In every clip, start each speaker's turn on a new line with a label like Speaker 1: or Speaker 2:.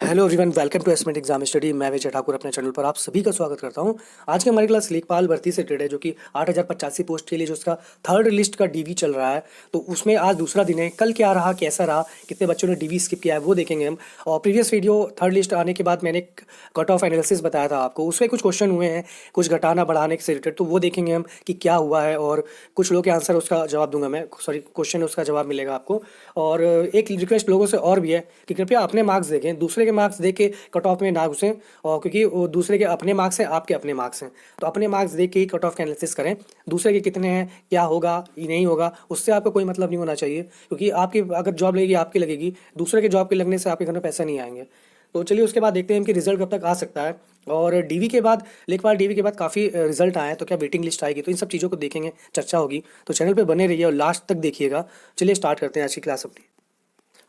Speaker 1: Hello everyone, welcome to assessment exam study. मैं विजय ठाकुर अपने channel पर आप सभी का स्वागत करता हूं। आज की हमारी क्लास लेखपाल भर्ती से रिलेटेड है, जो कि 8085 पोस्ट के लिए जो उसका थर्ड लिस्ट का डीवी चल रहा है। तो उसमें आज दूसरा दिन है। कल क्या रहा, कैसा रहा, कितने बच्चों ने डीवी स्किप किया है, वो देखेंगे हम। और प्रीवियस वीडियो थर्ड लिस्ट आने के बाद मैंने कट ऑफ एनालिसिस बताया था आपको, उसमें कुछ क्वेश्चन हुए हैं कुछ घटाना बढ़ाने से रिलेटेड, तो वो देखेंगे हम कि क्या हुआ है। और कुछ लोग के आंसर उसका जवाब दूंगा मैं, सॉरी क्वेश्चन उसका जवाब मिलेगा आपको। और एक रिक्वेस्ट लोगों से और भी है कि कृपया अपने मार्क्स देखें, दूसरे के मार्क्स देख के कट ऑफ में ना घुसें। और क्योंकि वो दूसरे के अपने मार्क्स हैं, आपके अपने मार्क्स हैं, तो अपने मार्क्स देख के ही कट ऑफ का एनालिसिस करें। दूसरे के कितने हैं, क्या होगा ये नहीं होगा, उससे आपको कोई मतलब नहीं होना चाहिए। क्योंकि आपकी अगर जॉब लगेगी आपकी लगेगी, दूसरे के जॉब के लगने से आपके घर में पैसे नहीं आएंगे। तो चलिए उसके बाद देखते हैं कि रिजल्ट कब तक आ सकता है। और डीवी के बाद, लेखपाल डीवी के बाद काफ़ी रिजल्ट आए हैं, तो क्या वेटिंग लिस्ट आएगी, तो इन सब चीज़ों को देखेंगे, चर्चा होगी। तो चैनल पे बने रहिए और लास्ट तक देखिएगा। चलिए स्टार्ट करते हैं आज की क्लास अपनी।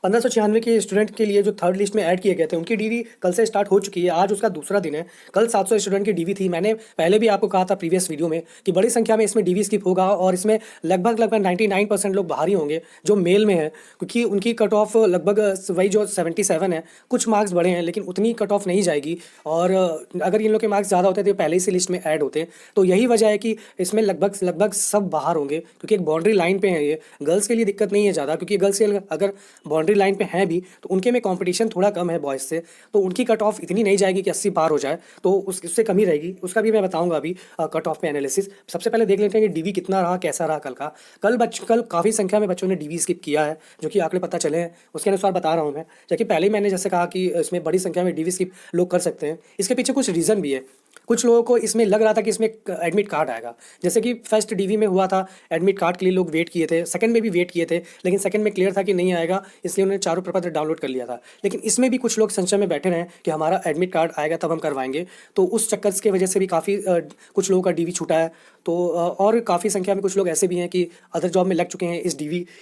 Speaker 1: 1596 के स्टूडेंट के लिए जो थर्ड लिस्ट में ऐड किए गए थे, उनकी डीवी कल से स्टार्ट हो चुकी है। आज उसका दूसरा दिन है। कल 700 स्टूडेंट की डीवी थी। मैंने पहले भी आपको कहा था प्रीवियस वीडियो में कि बड़ी संख्या में इसमें डीवी स्किप होगा और इसमें लगभग 99% लोग बाहर ही होंगे जो मेल में है, क्योंकि उनकी कट ऑफ लगभग वही जो 77 है। कुछ मार्क्स बढ़े हैं लेकिन उतनी कट ऑफ नहीं जाएगी। और अगर इन लोग के मार्क्स ज़्यादा होते तो पहले ही से लिस्ट में ऐड होते। तो यही वजह है कि इसमें लगभग सब बाहर होंगे, क्योंकि एक बाउंड्री लाइन पे है ये। गर्ल्स के लिए दिक्कत नहीं है ज़्यादा, क्योंकि गर्ल्स के अगर बाउंड्री लाइन पे हैं भी तो उनके में कंपटीशन थोड़ा कम है बॉयज़ से, तो उनकी कट ऑफ इतनी नहीं जाएगी कि 80 पार हो जाए, तो उससे कमी रहेगी। उसका भी मैं बताऊंगा अभी कट ऑफ पे एनालिसिस। सबसे पहले देख लेते हैं कि डीवी कितना रहा, कैसा रहा कल का। कल काफ़ी संख्या में बच्चों ने डीवी स्किप किया है, जो कि आंकड़े पता चले हैं उसके अनुसार बता रहा हूँ मैं। जबकि पहले ही मैंने जैसे कहा कि इसमें बड़ी संख्या में डीवी स्किप लोग कर सकते हैं। इसके पीछे कुछ रीज़न भी है। कुछ लोगों को इसमें लग रहा था कि इसमें एडमिट कार्ड आएगा, जैसे कि फर्स्ट डीवी में हुआ था। एडमिट कार्ड के लिए लोग वेट किए थे, सेकंड में भी वेट किए थे, लेकिन सेकंड में क्लियर था कि नहीं आएगा, इसलिए उन्होंने चारों प्रपत्र डाउनलोड कर लिया था। लेकिन इसमें भी कुछ लोग संशय में बैठे रहे कि हमारा एडमिट कार्ड आएगा तब हम करवाएंगे, तो उस चक्कर की वजह से भी काफ़ी कुछ लोगों का डीवी छूटा है। तो और काफ़ी संख्या में कुछ लोग ऐसे भी हैं कि अदर जॉब में लग चुके हैं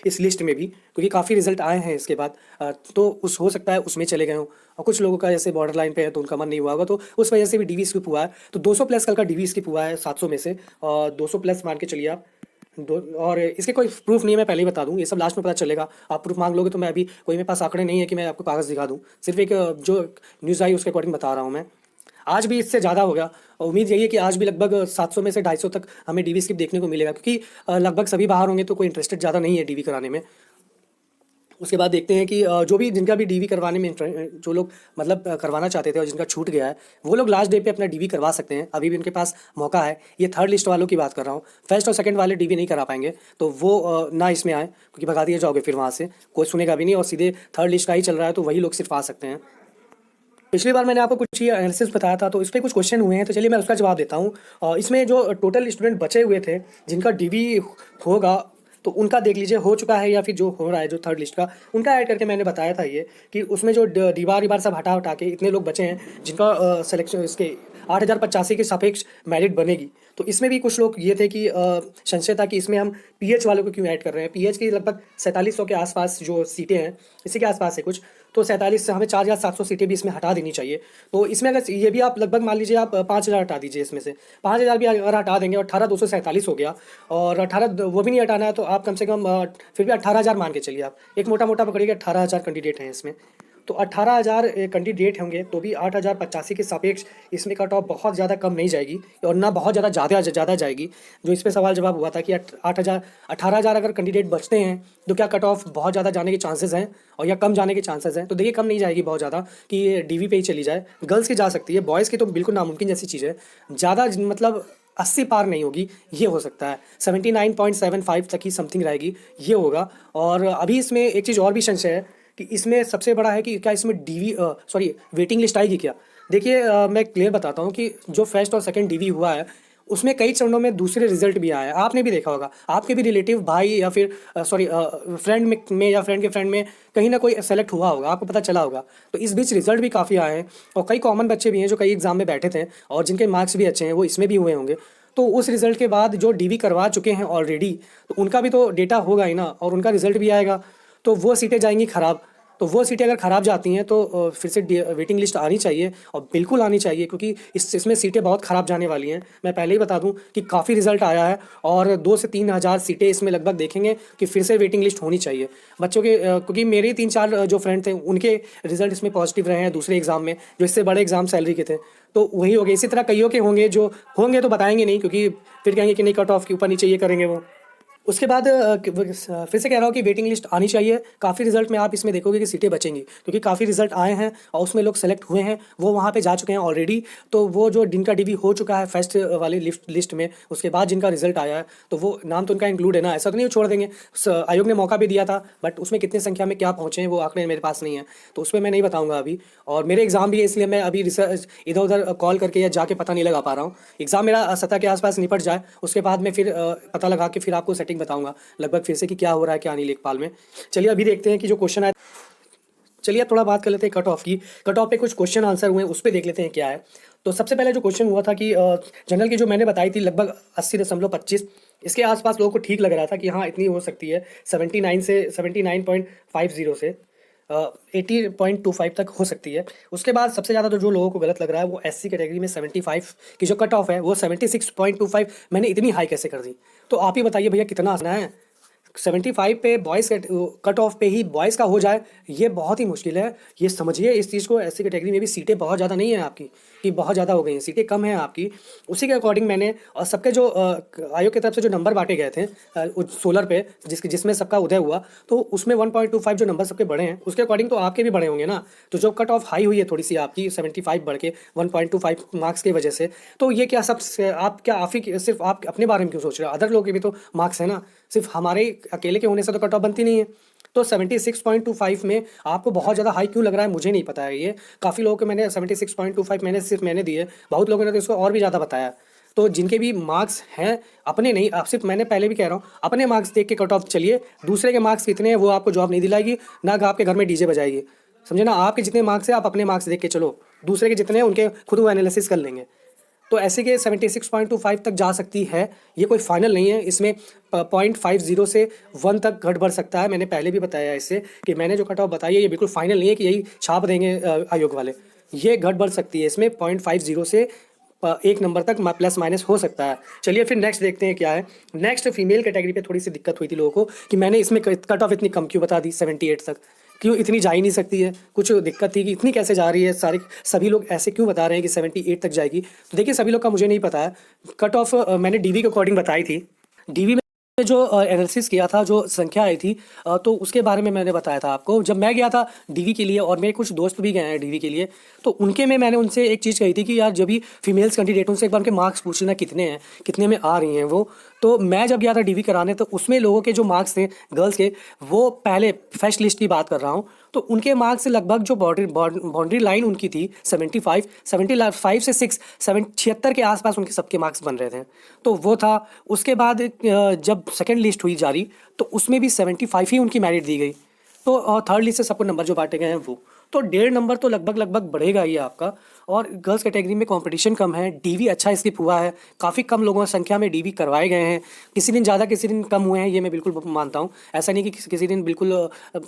Speaker 1: इस लिस्ट में भी, क्योंकि काफ़ी रिजल्ट आए हैं इसके बाद। तो उस हो सकता है उसमें चले गए हों। और कुछ लोगों का जैसे बॉर्डर लाइन पे है तो उनका मन नहीं हुआ होगा, तो उस वजह से भी डीवी स्किप हुआ है। तो 200 प्लस कल का डीवी स्किप हुआ है 700 में से, और 200 प्लस मान के चलिए आप। और इसके कोई प्रूफ नहीं है, मैं पहले ही बता दूं, ये सब लास्ट में पता चलेगा। आप प्रूफ मांग लोगे तो मैं अभी, कोई मेरे पास आंकड़े नहीं है कि मैं आपको कागज़ दिखा दूं, सिर्फ एक जो न्यूज़ आई उसके अकॉर्डिंग बता रहा हूं मैं। आज भी इससे ज़्यादा हो गया। और उम्मीद यही है कि आज भी लगभग 700 में से 250 तक हमें डीवी स्किप देखने को मिलेगा, क्योंकि लगभग सभी बाहर होंगे तो कोई इंटरेस्टेड ज़्यादा नहीं है डीवी कराने में। उसके बाद देखते हैं कि जो भी जिनका भी डीवी करवाने में जो लोग मतलब करवाना चाहते थे और जिनका छूट गया है, वो लोग लास्ट डे पे अपना डीवी करवा सकते हैं। अभी भी उनके पास मौका है। ये थर्ड लिस्ट वालों की बात कर रहा हूँ। फर्स्ट और सेकंड वाले डीवी नहीं करा पाएंगे, तो वो ना इसमें आए, क्योंकि भगा दिए जाओगे फिर वहाँ से, कोई सुनेगा भी नहीं। और सीधे थर्ड लिस्ट का ही चल रहा है, तो वही लोग सिर्फ आ सकते हैं। पिछली बार मैंने आपको कुछ ये एनालिसिस बताया था, तो इस पर कुछ क्वेश्चन हुए हैं, तो चलिए मैं उसका जवाब देता हूँ। और इसमें जो टोटल स्टूडेंट बचे हुए थे जिनका डीवी होगा, तो उनका देख लीजिए हो चुका है या फिर जो हो रहा है जो थर्ड लिस्ट का, उनका ऐड करके मैंने बताया था ये कि उसमें जो दीवार सब हटा हटा के इतने लोग बचे हैं जिनका सिलेक्शन इसके 8085 के सापेक्ष मेरिट बनेगी। तो इसमें भी कुछ लोग ये थे कि संशय था कि इसमें हम पीएच वालों को क्यों ऐड कर रहे हैं। पीएच की लगभग 4700 के आसपास जो सीटें हैं, इसी के आसपास है कुछ, तो 47 से हमें 4700 सीटें भी इसमें हटा देनी चाहिए। तो इसमें अगर ये भी आप लगभग मान लीजिए आप 5000 हटा दीजिए, इसमें से 5000 भी अगर हटा देंगे और 18247 हो गया, और 18 वो भी नहीं हटाना है, तो आप कम से कम फिर भी 18000 मान के चलिए। आप एक मोटा मोटा पकड़िएगा, 18000 कैंडिडेट हैं इसमें। तो 18000 कैंडिडेट होंगे तो भी 8085 के सापेक्ष इसमें कट ऑफ बहुत ज़्यादा कम नहीं जाएगी, और ना बहुत ज़्यादा जाएगी। जो इस पर सवाल जवाब हुआ था कि 18,000 अगर कैंडिडेट बचते हैं तो क्या कट ऑफ बहुत ज़्यादा जाने के चांसेस हैं और या कम जाने के चांसेस हैं। तो देखिए कम नहीं जाएगी बहुत ज़्यादा कि ये डीवी पे ही चली जाए। गर्ल्स की जा सकती है, बॉयज़ की तो बिल्कुल नामुमकिन जैसी चीज़ है। ज़्यादा मतलब 80 पार नहीं होगी, ये हो सकता है 79.75 तक ही समथिंग रहेगी, ये होगा। और अभी इसमें एक चीज़ और भी संशय है कि इसमें सबसे बड़ा है कि क्या इसमें वेटिंग लिस्ट आएगी क्या। देखिए मैं क्लियर बताता हूँ कि जो फर्स्ट और सेकंड डीवी हुआ है उसमें कई चरणों में दूसरे रिजल्ट भी आए हैं। आपने भी देखा होगा, आपके भी रिलेटिव भाई या फिर फ्रेंड में या फ्रेंड के फ्रेंड में कहीं ना कोई सेलेक्ट हुआ होगा, आपको पता चला होगा। तो इस बीच रिजल्ट भी काफ़ी आए हैं, और कई कॉमन बच्चे भी हैं जो कई एग्जाम में बैठे थे और जिनके मार्क्स भी अच्छे हैं, वो इसमें भी हुए होंगे। तो उस रिजल्ट के बाद जो डीवी करवा चुके हैं ऑलरेडी, तो उनका भी तो डेटा होगा ही ना, और उनका रिजल्ट भी आएगा, तो वो सीटें जाएंगी खराब। तो वो सीटें अगर ख़राब जाती हैं तो फिर से वेटिंग लिस्ट आनी चाहिए और बिल्कुल आनी चाहिए, क्योंकि इसमें सीटें बहुत ख़राब जाने वाली हैं। मैं पहले ही बता दूं कि काफ़ी रिजल्ट आया है और 2 से 3 हज़ार सीटें इसमें लगभग देखेंगे कि फिर से वेटिंग लिस्ट होनी चाहिए बच्चों के, क्योंकि मेरे 3-4 जो फ्रेंड थे उनके रिजल्ट इसमें पॉजिटिव रहे हैं दूसरे एग्ज़ाम में, जो इससे बड़े एग्ज़ाम सैलरी के थे। तो वही हो गए, इसी तरह कईयों के होंगे जो होंगे तो बताएंगे नहीं, क्योंकि फिर कहेंगे कि नहीं कट ऑफ के ऊपर नीचे ये करेंगे वो। उसके बाद फिर से कह रहा हूँ कि वेटिंग लिस्ट आनी चाहिए। काफ़ी रिजल्ट में आप इसमें देखोगे कि सीटें बचेंगी, क्योंकि काफ़ी रिजल्ट आए हैं और उसमें लोग सेलेक्ट हुए हैं, वो वहाँ पे जा चुके हैं ऑलरेडी। तो वो जो जिनका डीवी हो चुका है फर्स्ट वाली लिस्ट में, उसके बाद जिनका रिजल्ट आया है तो वो नाम तो उनका इंक्लूड है ना, ऐसा तो नहीं वो छोड़ देंगे। आयोग ने मौका भी दिया था, बट उसमें कितनी संख्या में क्या पहुँचे हैं वो आंकड़े मेरे पास नहीं है, तो उसमें मैं नहीं बताऊँगा अभी। और मेरे एग्ज़ाम भी है, इसलिए मैं अभी रिसर्च इधर उधर कॉल करके या जाके पता नहीं लगा पा रहा हूँ। एग्ज़ाम मेरा 17 के आसपास निपट जाए, उसके बाद मैं फिर पता लगा के फिर आपको सेटिंग बताऊँगा लगभग फिर से कि क्या हो रहा है क्या नहीं लेखपाल में। चलिए अभी देखते हैं कि जो क्वेश्चन आए। चलिए अब थोड़ा बात कर लेते हैं कट ऑफ की। कट ऑफ पे कुछ क्वेश्चन आंसर हुए हैं, उस पर देख लेते हैं क्या है। तो सबसे पहले जो क्वेश्चन हुआ था कि जनरल की जो मैंने बताई थी लगभग 80.25, इसके आसपास लोगों को ठीक लग रहा था कि हाँ इतनी हो सकती है। 79 से 79.50 से 80.25 तक हो सकती है। उसके बाद सबसे ज़्यादा तो जो लोगों को गलत लग रहा है वो एससी कैटेगरी में 75 की जो कट ऑफ है वो 76.25 मैंने इतनी हाई कैसे कर दी। तो आप ही बताइए भैया कितना आना है। 75 पे बॉयज़ कट ऑफ पे ही बॉयज़ का हो जाए, ये बहुत ही मुश्किल है। ये समझिए इस चीज़ को, ऐसी कैटेगरी में भी सीटें बहुत ज़्यादा नहीं है आपकी कि बहुत ज़्यादा हो गई हैं, सीटें कम हैं आपकी। उसी के अकॉर्डिंग मैंने और सबके जो आयोग की तरफ से जो नंबर बांटे गए थे सोलर पे जिसमें सबका उदय हुआ, तो उसमें 1.25 जो नंबर सबके बढ़े हैं उसके अकॉर्डिंग तो आपके भी बढ़े होंगे ना। तो जो कट ऑफ हाई हुई है थोड़ी सी आपकी 75 बढ़ के 1.25 मार्क्स की वजह से, तो ये क्या सब आप क्या आप ही सिर्फ आप अपने बारे में क्यों सोच रहे हो, अदर लोगों के भी तो मार्क्स है ना, सिर्फ हमारे अकेले के होने से तो कट ऑफ बनती नहीं है। तो 76.25 में आपको बहुत ज़्यादा हाई क्यों लग रहा है मुझे नहीं पता है। ये काफ़ी लोगों को मैंने 76.25 मैंने दिए, बहुत लोगों ने तो इसको और भी ज़्यादा बताया। तो जिनके भी मार्क्स हैं अपने नहीं, आप सिर्फ मैंने पहले भी कह रहा हूँ अपने मार्क्स देख के कट ऑफ चलिए। दूसरे के मार्क्स कितने हैं वो आपको जॉब नहीं दिलाएगी, ना आपके घर में डीजे बजाएगी, समझे ना। आपके जितने मार्क्स हैं आप अपने मार्क्स देख के चलो, दूसरे के जितने हैं उनके खुद वो एनालिसिस कर लेंगे। तो ऐसे के 76.25 तक जा सकती है, ये कोई फाइनल नहीं है। इसमें 0.50 से 1 तक घट बढ़ सकता है। मैंने पहले भी बताया इससे कि मैंने जो कट ऑफ बताई है ये बिल्कुल फाइनल नहीं है कि यही छाप देंगे आयोग वाले, ये घट बढ़ सकती है। इसमें 0.50 से 1 नंबर तक प्लस माइनस हो सकता है। चलिए फिर नेक्स्ट देखते हैं क्या है। नेक्स्ट फीमेल कैटेगरी पे थोड़ी सी दिक्कत हुई थी लोगों को कि मैंने इसमें कट ऑफ इतनी कम क्यों बता दी 78 तक, क्यों इतनी जा ही नहीं सकती है। कुछ दिक्कत थी कि इतनी कैसे जा रही है, सभी लोग ऐसे क्यों बता रहे हैं कि 78 तक जाएगी। तो देखिए सभी लोग का मुझे नहीं पता है। कट ऑफ मैंने डीवी के अकॉर्डिंग बताई थी। डीवी में जो एनालिसिस किया था, जो संख्या आई थी तो उसके बारे में मैंने बताया था आपको। जब मैं गया था डीवी के लिए और मेरे कुछ दोस्त भी गए हैं डीवी के लिए, तो उनके में मैंने उनसे एक चीज़ कही थी कि यार जब भी फीमेल्स कैंडिडेट उनसे एक बार उनके मार्क्स पूछ लेना कितने हैं, कितने में आ रही हैं वो। तो मैं जब गया था डीवी कराने तो उसमें लोगों के जो मार्क्स थे गर्ल्स के, वो पहले फर्स्ट लिस्ट की बात कर रहा हूँ, तो उनके मार्क्स से लगभग जो बाउंड्री लाइन उनकी थी 75 से 76 के आसपास उनके सबके मार्क्स बन रहे थे। तो वो था। उसके बाद जब सेकेंड लिस्ट हुई जारी तो उसमें भी 75 ही उनकी मेरिट दी गई। तो थर्ड लिस्ट से सबको नंबर जो बांटे गए हैं वो, तो 1.5 नंबर तो लगभग बढ़ेगा ही आपका। और गर्ल्स कैटेगरी में कंपटीशन कम है, डीवी अच्छा स्किप हुआ है, काफ़ी कम लोगों की संख्या में डीवी करवाए गए हैं। किसी दिन ज़्यादा किसी दिन कम हुए हैं, ये मैं बिल्कुल मानता हूँ। ऐसा नहीं कि किसी दिन बिल्कुल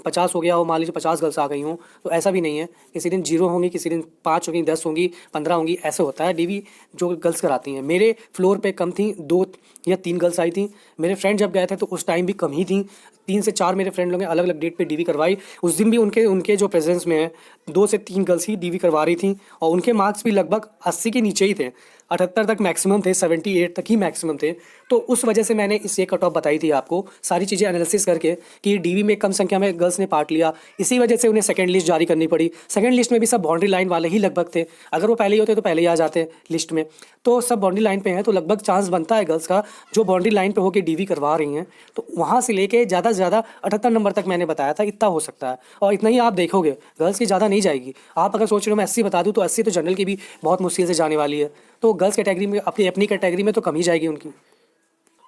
Speaker 1: 50 हो गया हो, मान लीजिए 50 गर्ल्स आ गई हों, तो ऐसा भी नहीं है। किसी दिन 0 होंगी, किसी दिन 5 होंगी, 10 होंगी, 15 होंगी, ऐसे होता है डीवी जो गर्ल्स कराती हैं। मेरे फ्लोर पे कम थी, 2 या 3 गर्ल्स आई थी। मेरे फ्रेंड जब गए थे तो उस टाइम भी कम ही थी। 3 से 4 मेरे फ्रेंड लोग ने अलग अलग डेट पे डीवी करवाई। उस दिन भी उनके जो प्रेजेंस में है 2 से 3 गर्ल्स ही डीवी करवा रही थी और उनके मार्क्स भी लगभग 80 के नीचे ही थे। 78 तक मैक्सिमम थे, 78 तक ही मैक्सिमम थे। तो उस वजह से मैंने इस ये कट ऑफ बताई थी आपको, सारी चीज़ें एनालिसिस करके कि डीवी में कम संख्या में गर्ल्स ने पार्ट लिया, इसी वजह से उन्हें सेकंड लिस्ट जारी करनी पड़ी। सेकंड लिस्ट में भी सब बाउंड्री लाइन वाले ही लगभग थे। अगर वो पहले ही होते तो पहले ही आ जाते लिस्ट में। तो सब बाउंड्री लाइन पे हैं, तो लगभग चांस बनता है गर्ल्स का जो बाउंड्री लाइन पे होकर डीवी करवा रही हैं, तो वहाँ से लेके ज़्यादा से ज़्यादा 78 नंबर तक मैंने बताया था, इतना हो सकता है। और इतना ही आप देखोगे, गर्ल्स की ज़्यादा नहीं जाएगी। आप अगर सोच रहे हो मैं 80 बता दूँ तो 80 तो जनरल की भी बहुत मुश्किल से जाने वाली है। तो गर्ल्स कैटेगरी में अपनी कैटेगरी में तो कम ही जाएगी उनकी।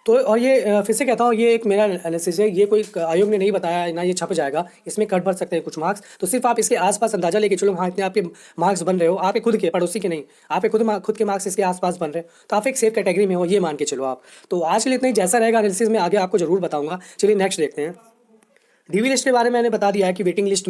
Speaker 1: तो और ये फिर से कहता हूँ, ये एक मेरा एनालिसिस है, ये कोई आयोग ने नहीं बताया ना, ये छप जाएगा। इसमें कट बढ़ सकते हैं कुछ मार्क्स, तो सिर्फ आप इसके आसपास अंदाजा लेके चलो। हाँ इतने आपके मार्क्स बन रहे हो, आपके खुद के, पड़ोसी के नहीं, आपके खुद के मार्क्स इसके आसपास बन रहे हो, तो आप एक सेफ कैटेगरी में हो, ये मान के चलो आप। तो आज के लिए इतना ही। जैसा रहेगा एनालिसिस में आगे आपको जरूर बताऊँगा। चलिए नेक्स्ट देखते हैं। डीवी लिस्ट के बारे में मैंने बता दिया है कि वेटिंग लिस्ट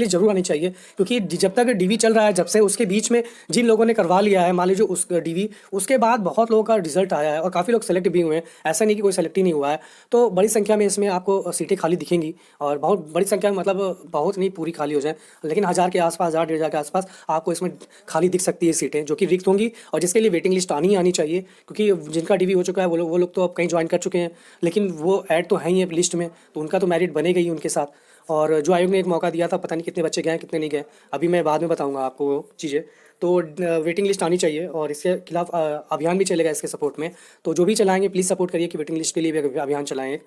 Speaker 1: जरूर आनी चाहिए, क्योंकि जब तक डीवी चल रहा है, जब से उसके बीच में जिन लोगों ने करवा लिया है, मान लीजिए उस डीवी, उसके बाद बहुत लोगों का रिजल्ट आया है और काफ़ी लोग सेलेक्ट भी हुए हैं, ऐसा नहीं कि कोई सेलेक्ट ही नहीं हुआ है। तो बड़ी संख्या में इसमें आपको सीटें खाली दिखेंगी, और बहुत बड़ी संख्या में, मतलब बहुत नहीं पूरी खाली हो जाए, लेकिन 1000 के आसपास, 1000 1,500 के आसपास आपको इसमें खाली दिख सकती है सीटें, जो कि रिक्त होंगी, और जिसके लिए वेटिंग लिस्ट आनी चाहिए। क्योंकि जिनका डीवी हो चुका है वो लोग तो अब कहीं ज्वाइन कर चुके हैं, लेकिन वो ऐड तो है ही है लिस्ट में, तो उनका तो मेरिट बनेगा ही उनके साथ। और जो आयोग ने एक मौका दिया था, पता नहीं कितने बच्चे गए कितने नहीं गए, अभी मैं बाद में बताऊंगा आपको वो चीज़ें। तो वेटिंग लिस्ट आनी चाहिए, और इसके खिलाफ अभियान भी चलेगा इसके सपोर्ट में। तो जो भी चलाएंगे प्लीज़ सपोर्ट करिए कि वेटिंग लिस्ट के लिए भी अभियान चलाएं एक।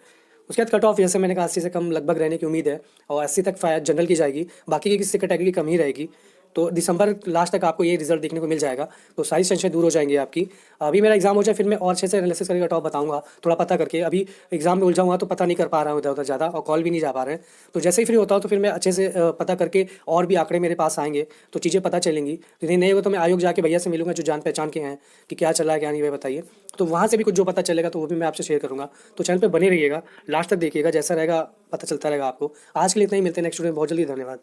Speaker 1: उसके बाद कट ऑफ, जैसे मैंने कहा, 80 से कम लगभग रहने की उम्मीद है, और 80 तक जनरल की जाएगी, बाकी की किसी कैटेगरी कम ही रहेगी। तो दिसंबर लास्ट तक आपको ये रिजल्ट देखने को मिल जाएगा, तो सारी टेंशन दूर हो जाएंगी आपकी। अभी मेरा एग्जाम हो जाए, फिर मैं और अच्छे से एनालिसिस करके कट ऑफ बताऊंगा, थोड़ा पता करके। अभी एग्जाम में उलझा हुआ तो पता नहीं कर पा रहा हूँ इधर उधर ज़्यादा, और कॉल भी नहीं जा पा रहे हैं। तो जैसे ही फ्री होता हूँ तो फिर मैं अच्छे से पता करके, और भी आंकड़े मेरे पास आएंगे तो चीज़ें पता चलेंगी। यदि नहीं हो तो मैं आयोग जाके भैया से मिलूंगा, जो जान पहचान के हैं, कि क्या चल रहा है क्या नहीं, वह बताइए। तो वहाँ से भी कुछ जो पता चलेगा तो वो भी मैं आपसे शेयर करूँगा। तो चैनल पर बने रहिएगा, लास्ट तक देखिएगा, जैसा रहेगा पता चलता रहेगा आपको। आज के लिए इतना ही, मिलते हैं नेक्स्ट वीडियो में। बहुत जल्दी, धन्यवाद।